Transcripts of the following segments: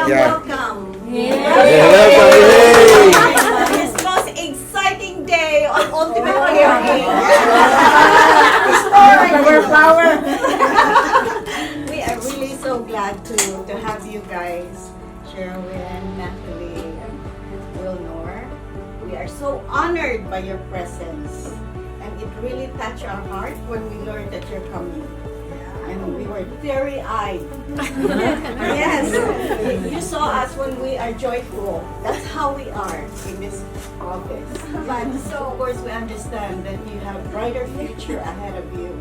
Welcome. This most exciting day of Ultimate Hearing. Flower. We are really so glad to have you guys, Sherwin, Nathalie, Wilnore. We are so honored by your presence, and it really touched our heart when we learned that you're coming. And we were teary-eyed. Yes, you saw us when we are joyful. That's how we are in this office. But so of course we understand that you have a brighter future ahead of you.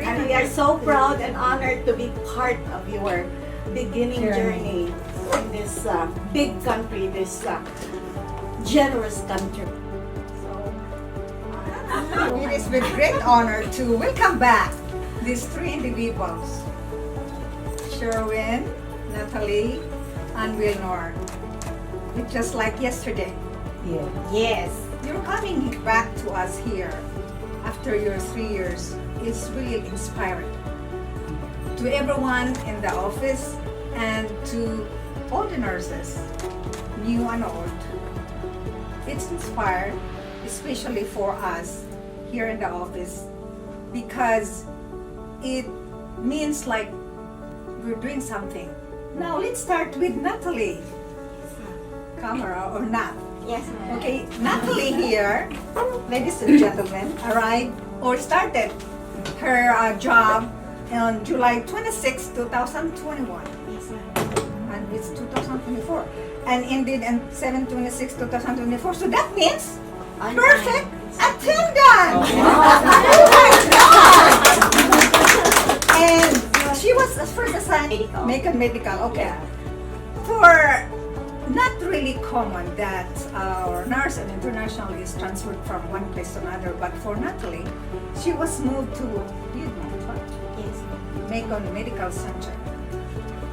And we are so proud and honored to be part of your beginning journey in this big country, this generous country. It is with great honor to welcome back these three individuals, Sherwin, Nathalie, and Wilnore. It's just like yesterday. Yes. You're coming back to us here after your 3 years. It's really inspiring to everyone in the office and to all the nurses, new and old. It's inspired, especially for us here in the office, because it means like we're doing something. Now let's start with Nathalie Camarao or Nat. Yes, ma'am. Okay, Nathalie here, ladies and gentlemen, arrived or started her job on July 26, 2021. Yes, ma'am. And it's 2024. And ended on 7/26/2024. So that means perfect attendance! Oh my God! And she was first assigned medical. Okay. For not really common that our nurse and international is transferred from one place to another, but for Nathalie, she was moved to Yes. Macon Medical Center.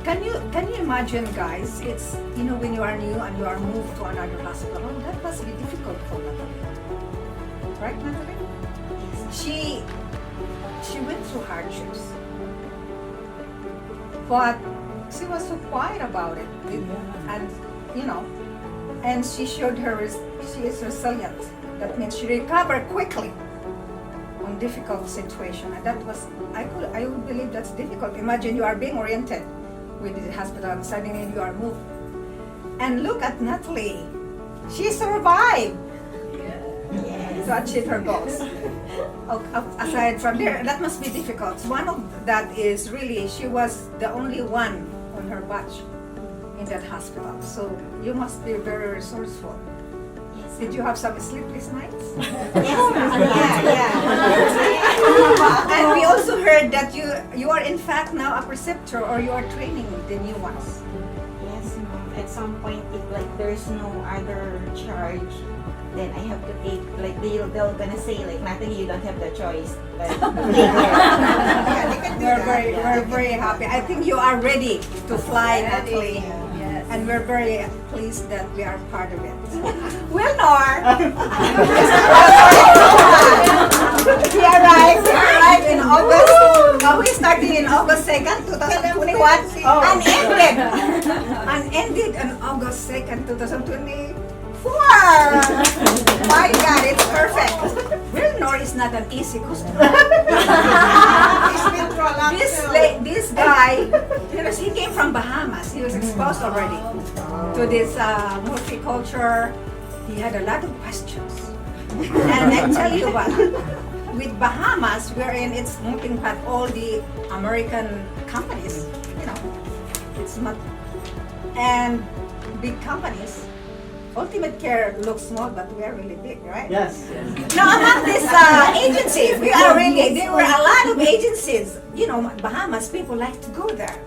Can you imagine, guys? It's when you are new and you are moved to another hospital, that must be difficult for Nathalie. Right, Nathalie? She went through hardships, but she was so quiet about it, and she showed she is resilient. That means she recovered quickly on difficult situation, and that was I would believe that's difficult. Imagine you are being oriented with the hospital and suddenly you are moved. And look at Nathalie, she survived to achieve her goals. Aside from there, that must be difficult. One of that is really she was the only one on her batch in that hospital. So you must be very resourceful. Did you have some sleepless nights? Yeah. And we also heard that you are in fact now a preceptor, or you are training the new ones. Yes, ma'am. At some point, if like there's no other charge, then I have to take, like they're gonna say like, Nathalie, you don't have the choice. But We're very happy. I think you are ready to fly, Nathalie. And we're very pleased that we are part of it. Wilnore! He arrived in August. We started in August 2nd, 2021, and ended on August 2nd, 2024. My God, it's perfect. Wilnore is not an easy customer. This guy, he came from Bahamas. He was exposed already to this multicultural. He had a lot of questions. And I tell you what, with Bahamas, wherein it's nothing but all the American companies, it's not, and big companies. Ultimate Care looks small, but we are really big, right? Yes. Now, among these agencies, there were a lot of agencies. Bahamas, people like to go there,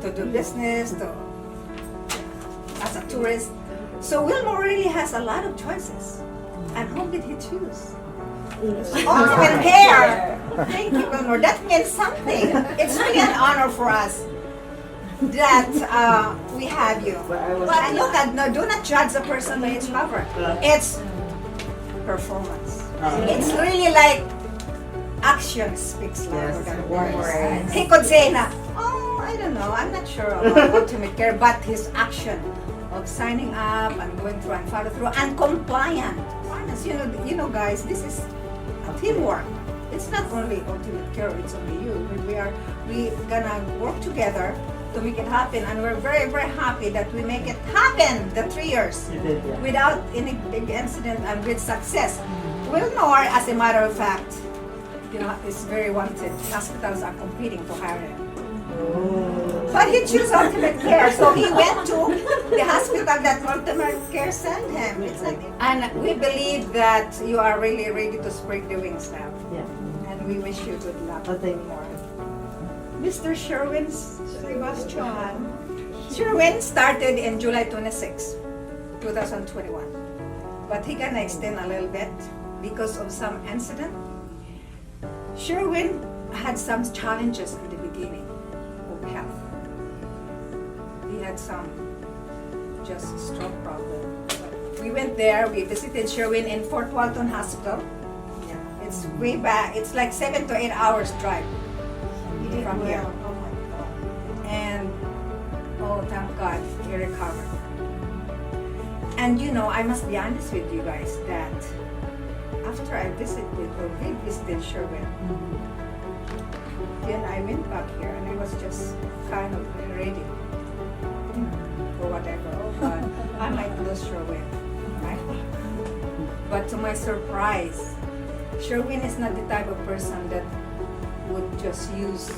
to do business, as a tourist. So Wilnore really has a lot of choices. And whom did he choose? Ultimate Care. Thank you, Wilnore. That means something. It's really an honor for us that we have you. But look do not judge a person by its cover. It's performance. It's really like action speaks louder than words. He could say na, oh, I don't know. I'm not sure about ultimate care, but his action of signing up and going through and follow through and compliant. Honest, you know, guys, this is a teamwork. It's not only ultimate care. It's only you. We gonna work together to make it happen, and we're very, very happy that we make it happen. The 3 years You did, yeah. without any big incident and with success. Wilnore, as a matter of fact, is very wanted. Hospitals are competing to hire him. But he chose ultimate care, so he went to the hospital that ultimate care sent him. And we believe that you are really ready to spread the wings now. Yeah. And we wish you good luck. Oh, thank you. More. Mr. Sherwin Sebastian. Sherwin started in July 26, 2021. But he gonna extend a little bit because of some incident. Sherwin had some challenges in the beginning of health. He had some just stroke problem. We went there, we visited Sherwin in Fort Walton Hospital. It's way back, it's like 7 to 8 hours drive from here. Oh my God. And oh, thank God, he recovered. And I must be honest with you guys that after I visited or we visited Sherwin, then I went back here and I was just kind of ready for whatever. Oh God, I might lose Sherwin, right? But to my surprise, Sherwin is not the type of person that would just use.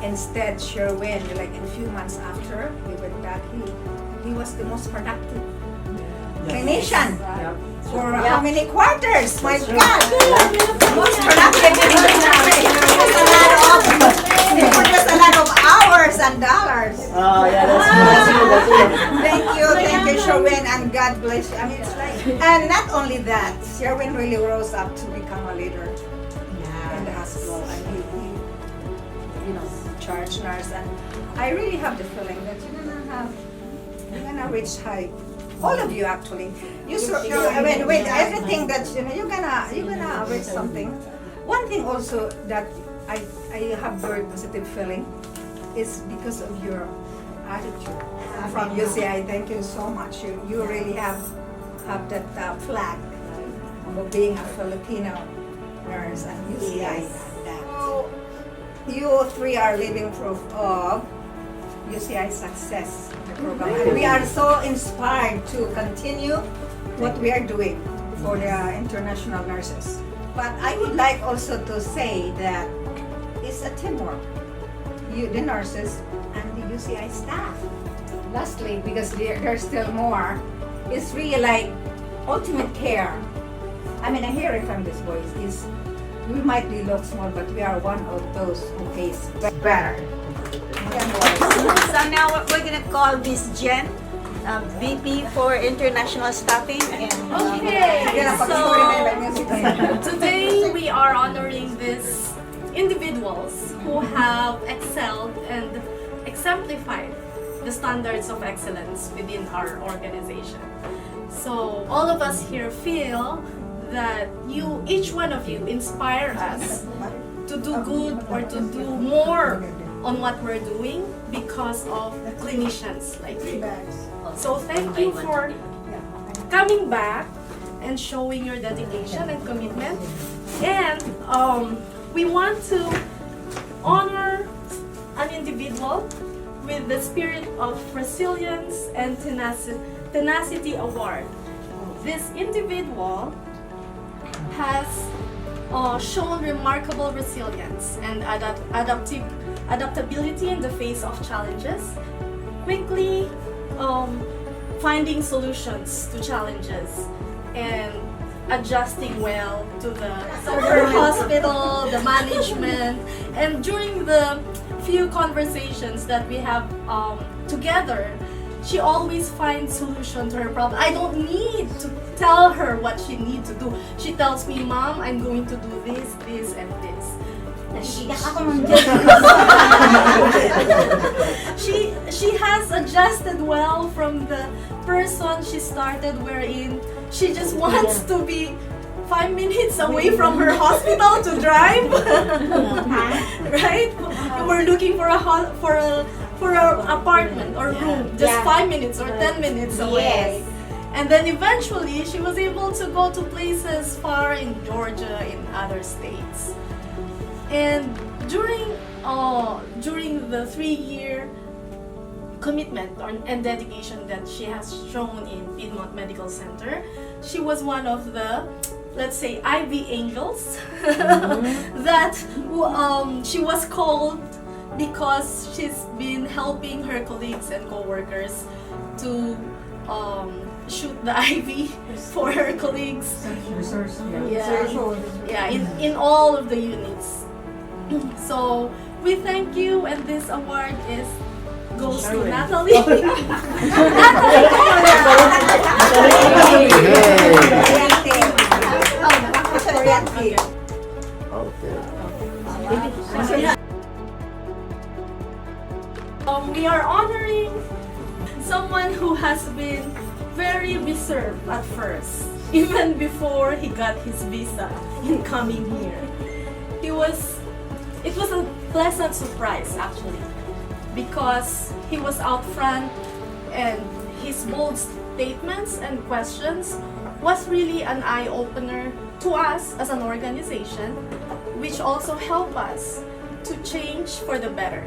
Instead, Sherwin, like in a few months after we went back, he was the most productive clinician Yeah. for how many quarters? My God, most productive clinician. He produced a lot of hours and dollars. Oh, yeah, that's you. Thank you, Sherwin, and God bless you. I mean, it's like, and not only that, Sherwin really rose up to become a leader in the hospital, and he charge nurse, and I really have the feeling that you're gonna reach high. All of you actually. With everything that you're gonna reach something. One thing also that I have very positive feeling is because of your attitude from UCI. Thank you so much. You really have that flag of being a Filipino nurse, and UCI that. So you three are living proof of UCI success in the program, and we are so inspired to continue what we are doing for the international nurses. But I would like also to say that it's a teamwork. The nurses and the UCI staff. Lastly, because there's still more, it's really like ultimate care. I mean, I hear it from this voice is we might be look small, but we are one of those who pays better. So now we're gonna call Miss Jen, VP for International Staffing. Okay, so today we are honoring these individuals who have excelled and exemplified the standards of excellence within our organization. So all of us here feel that each one of you inspire us to do good or to do more on what we're doing because of clinicians like you. So thank you for coming back and showing your dedication and commitment. And we want to honor an individual with the Spirit of Resilience and Tenacity Award. This individual has shown remarkable resilience and adaptability in the face of challenges, quickly finding solutions to challenges, and adjusting well to the hospital, the management, and during the few conversations that we have together, she always finds solution to her problem. I don't need to tell her what she needs to do. She tells me, Mom, I'm going to do this, this, and this. She has adjusted well from the person she started, wherein she just wants to be 5 minutes away from her hospital to drive. Right? We're looking for a apartment or room just 5 minutes or 10 minutes away. Yes. And then eventually she was able to go to places far in Georgia, in other states. And during the 3-year commitment and dedication that she has shown in Piedmont Medical Center, she was one of the, let's say, IV angels that she was called because she's been helping her colleagues and co-workers to shoot the IV for her colleagues. Yeah, in all of the units. So we thank you, and this award goes to Nathalie. Nathalie we are honoring someone who has been very reserved at first, even before he got his visa in coming here. It was a pleasant surprise actually, because he was out front and his bold statements and questions was really an eye-opener to us as an organization, which also helped us to change for the better.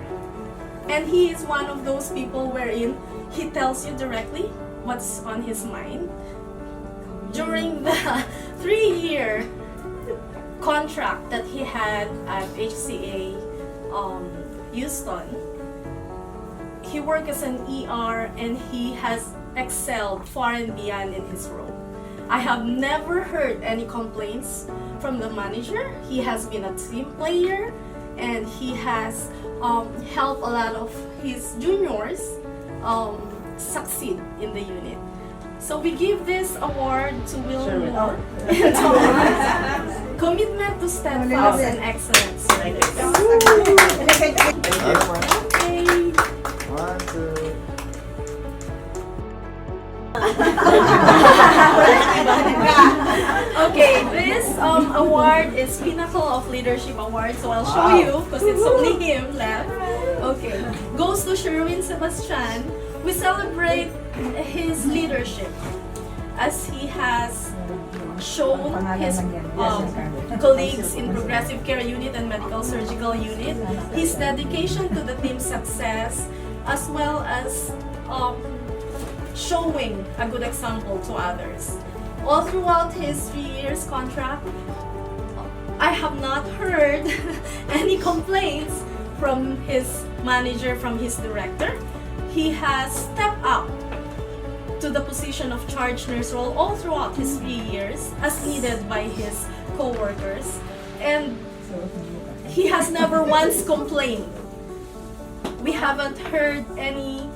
And he is one of those people wherein he tells you directly what's on his mind. During the 3-year contract that he had at HCA Houston, he worked as an ER and he has excelled far and beyond in his role. I have never heard any complaints from the manager. He has been a team player and he has helped a lot of his juniors succeed in the unit. So we give this award to Wilnore Entoma. Commitment to steadfast and excellence. Thank you. Okay. 1, 2. Okay, this award is Pinnacle of Leadership Award, so I'll show you because it's only him left. Okay, goes to Sherwin Sebastian. We celebrate his leadership as he has shown his colleagues in Progressive Care Unit and Medical Surgical Unit, his dedication to the team's success, as well as showing a good example to others. All throughout his 3 years contract, I have not heard any complaints from his manager, from his director. He has stepped up to the position of charge nurse role all throughout his 3 years as needed by his co-workers, and he has never once complained. We haven't heard any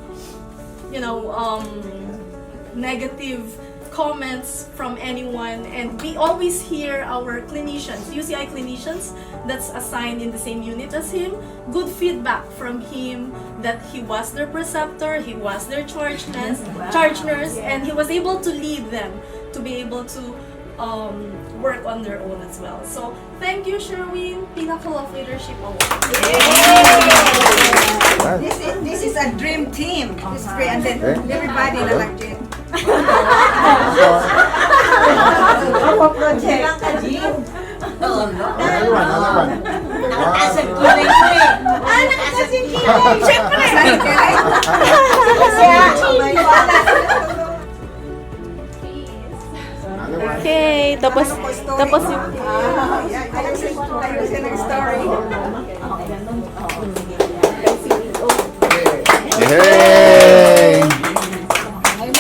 negative comments from anyone, and we always hear our clinicians, UCI clinicians that's assigned in the same unit as him, good feedback from him that he was their preceptor, he was their charge nurse, and he was able to lead them to be able to work on their own as well. So thank you, Sherwin, Pinnacle of Leadership Award. This is a dream team. It's great, and then everybody na like it. Our project. Another one. Okay, tapos yung Ayusin ang story. Yay!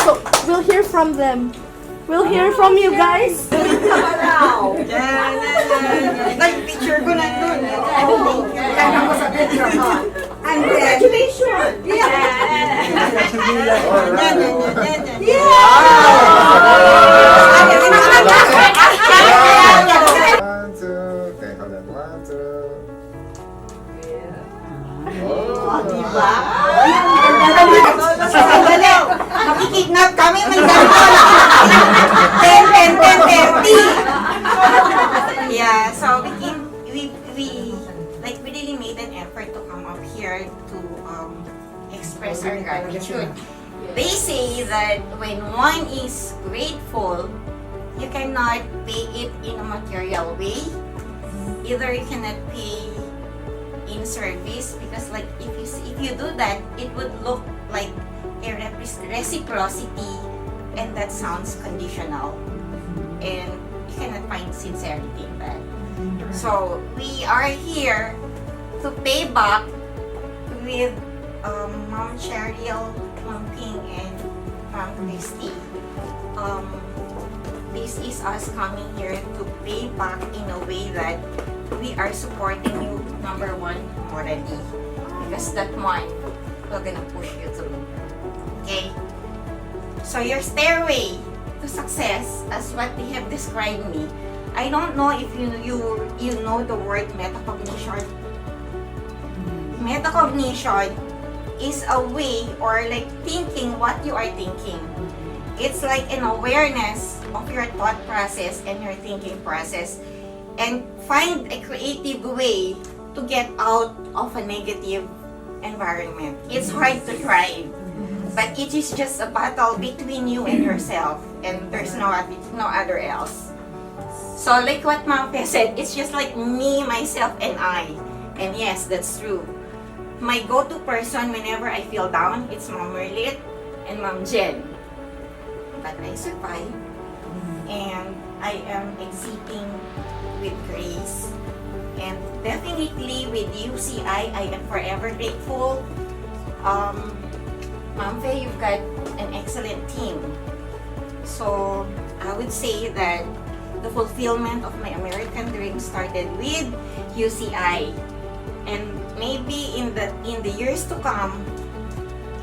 so we'll hear from them. We'll hear from you guys. Picture ko na dun. Yan ako sa picture mo. And then, Congratulations! One, two. Okay, hold on. 1, 2. Oh, Diba? Sandali! Makikidnap kami, may ganito. 10, 10, 10, 30. They say that when one is grateful, you cannot pay it in a material way. Either you cannot pay in service, because like if you do that, it would look like a reciprocity, and that sounds conditional, and you cannot find sincerity in that. So we are here to pay back with Ma'am Cheryl, Ma'am Ping, and Ma'am Christy. This is us coming here to pay back in a way that we are supporting you, number one, morally. Because that one, we're gonna push you through. Okay? So your stairway to success, as what they have described me, I don't know if you know the word metacognition. Metacognition is a way, or like thinking what you are thinking. It's like an awareness of your thought process and your thinking process, and find a creative way to get out of a negative environment. It's hard to try, but it is just a battle between you and yourself, and there's no other else. So like what Ma'am Pe said, it's just like me, myself, and I. And yes, that's true. My go-to person whenever I feel down, it's Ma'am Merlit and Ma'am Jen. But I survive, and I am exiting with grace. And definitely with UCI, I am forever grateful. Ma'am Fe, you've got an excellent team. So I would say that the fulfillment of my American dream started with UCI. And maybe in the years to come,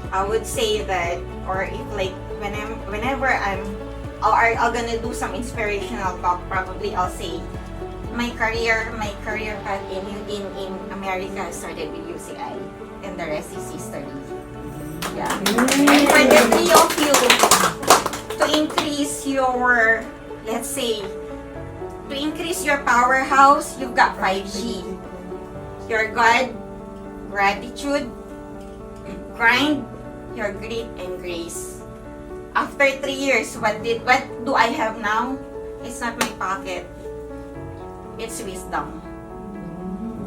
I would say that, or if like whenever I'm gonna do some inspirational talk, probably I'll say my career path in America started with UCI, and the rest is history. Yeah. And for the three of you to increase your, let's say, to increase your powerhouse, you've got 5G. Your God, gratitude, grind, your grit and grace. After 3 years, what do I have now? It's not my pocket. It's wisdom.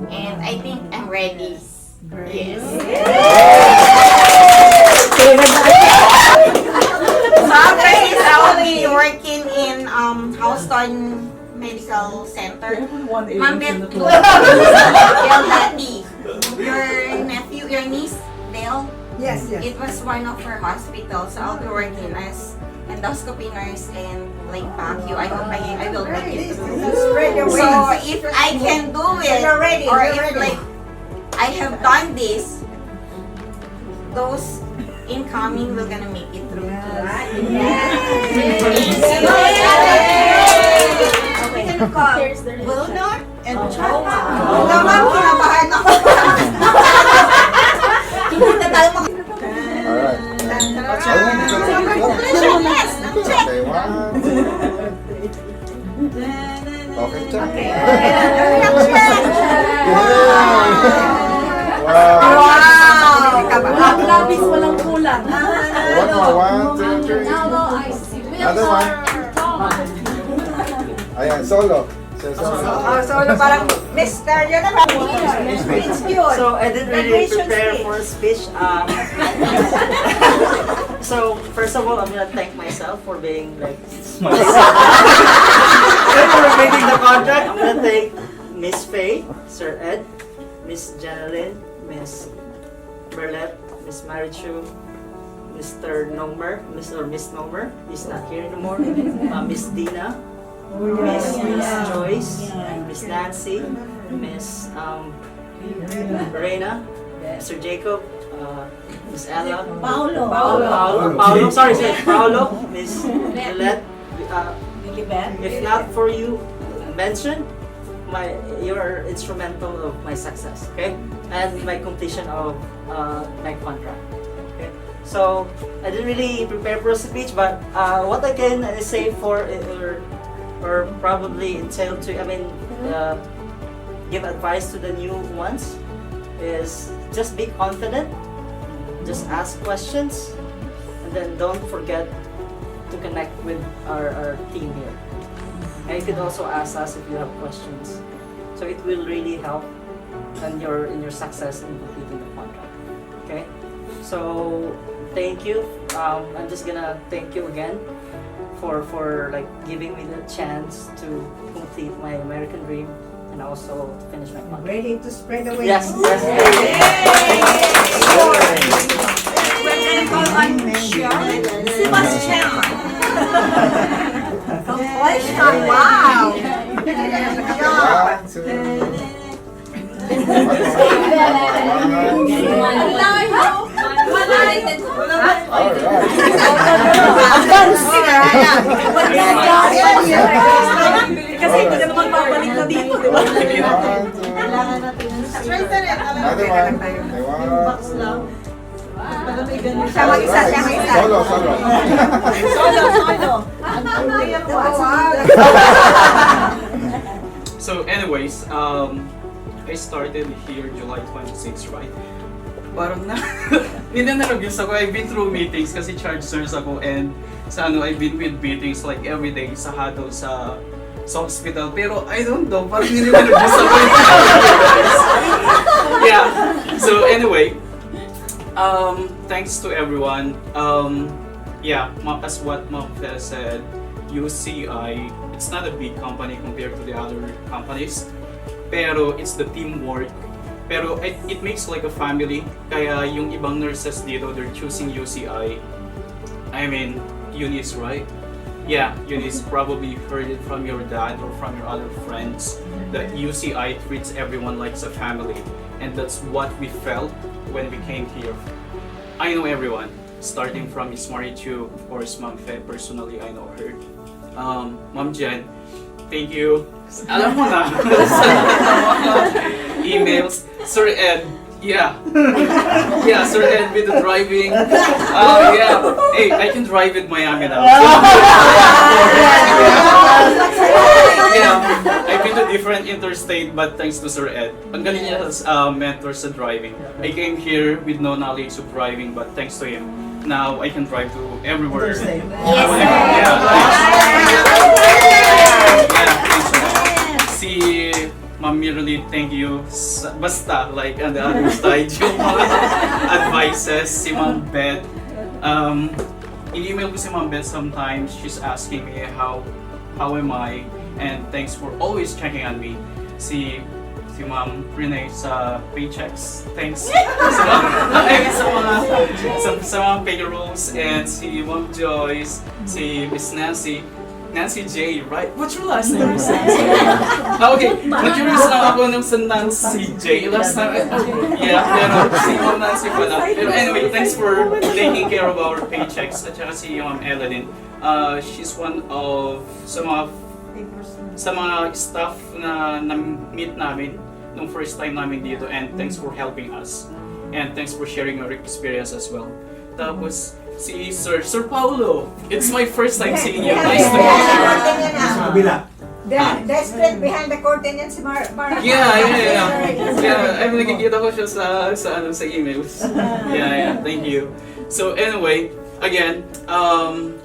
And I think I'm ready. Yes. So after this, I will be working in Houston Medical Center. Ma'am Beth, Del Dati, your niece, Del, Yes, yes. it was one of her hospitals, so I'll be working as endoscopy nurse and like PACU. I hope I will make it through. Spread your So wings. if I can do it, You're ready, or you're if ready. like I have done this, those incoming will gonna make it through. Here's the Wilnore Entoma. Naman, kinabahan ako. Hindi na tayo mag- Alright. Okay, 1, 2. Okay, check. Wow. Wow! Labis walang kulang. One more, 1, 2, 3. Another one. Ayan, solo. Oh, so parang Mr. Yun naman. It's yun. So I didn't really prepare for a speech. So first of all, I'm gonna thank myself for being like smart. For reading the contract. I'm gonna thank Miss Faye, Sir Ed, Miss Janeline, Miss Berlet, Miss Marichu, Mr. Nomer, Miss Nomer. He's not here anymore. Miss Dina. Miss Joyce, Miss Nancy, Miss Reina, Mr. Jacob, Miss Ella, Paolo, sorry, Paolo, Miss Lilette. If not for you mentioned, you're instrumental of my success, okay? And my completion of my contract. Okay? So I didn't really prepare for a speech, but what I can say or probably entail to, give advice to the new ones is just be confident, just ask questions, and And then don't forget to connect with our team here. And you could also ask us if you have questions. So it will really help in your success in completing the contract. Okay? So thank you. I'm just gonna thank you again for like giving me the chance to complete my American dream and also to finish my contract. Ready to spread the wings. Yes, yes. We're gonna call on Sherwin Sebastian. Wow! One, two. Kasi hindi ka naman babalik na dito, di ba? Kailangan natin. Straighten it. Another one. Box lang. Pala may ganun. Siya mag-isa, siya mag-isa. Solo, solo. Solo. So anyways, I started here July 26, right? Parang ninanarabis ako. I've been through meetings kasi charge nurse ako and I've been with meetings like every day sa huddle sa hospital. Pero I don't know, parang ninanarabis ako. Yeah. So anyway, thanks to everyone. Yeah, as what Ma'am Fel said, UCI, it's not a big company compared to the other companies. Pero it's the teamwork. Pero it makes like a family. Kaya yung ibang nurses dito, they're choosing UCI. I mean, Eunice, right? Yeah, Eunice probably heard it from your dad or from your other friends that UCI treats everyone like a family. And that's what we felt when we came here. I know everyone, starting from Miss Marichu, of course, Ma'am Fe, personally, I know her. Ma'am Jen, thank you. Alam mo na, emails. Sir Ed, yeah. Yeah, Sir Ed with the driving. Yeah. Hey, I can drive in Miami now. Yeah, I've been to different interstate, but thanks to Sir Ed. Ang galing niya as mentor sa driving. I came here with no knowledge of driving, but thanks to him, now I can drive to everywhere. Yes, Si Ma'am Mirly, thank you. Basta, like on the other side, yung mga advices, si Ma'am Beth. In-email ko si Ma'am Beth sometimes, she's asking me how am I, and thanks for always checking on me. Si Ma'am Renee sa paychecks, thanks sa mga payrolls, and si Ma'am Joyce, si Miss Nancy J, right? What's your last name? Okay, na-curious lang ako nung sa Nancy J last time. Yeah, pero si Ma'am Nancy pala. Pero anyway, thanks for taking care of our paychecks. At saka si Ma'am Ella din. She's one of sa mga staff na na-meet namin nung first time namin dito, and thanks for helping us. And thanks for sharing your experience as well. Tapos, si Sir Paulo, it's my first time seeing you. Nice to meet you. The straight behind the curtain yan si Mara. Yeah, I'm nakikita ko siya sa emails. Yeah, thank you. So anyway, again,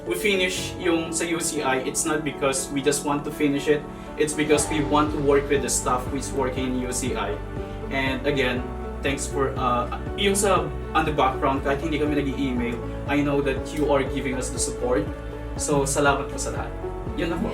we finish yung sa UCI. It's not because we just want to finish it. It's because we want to work with the staff who is working in UCI. And again, thanks for yung sa on the background, kahit hindi kami nag-email, I know that you are giving us the support. So salamat po sa lahat. Yun ako.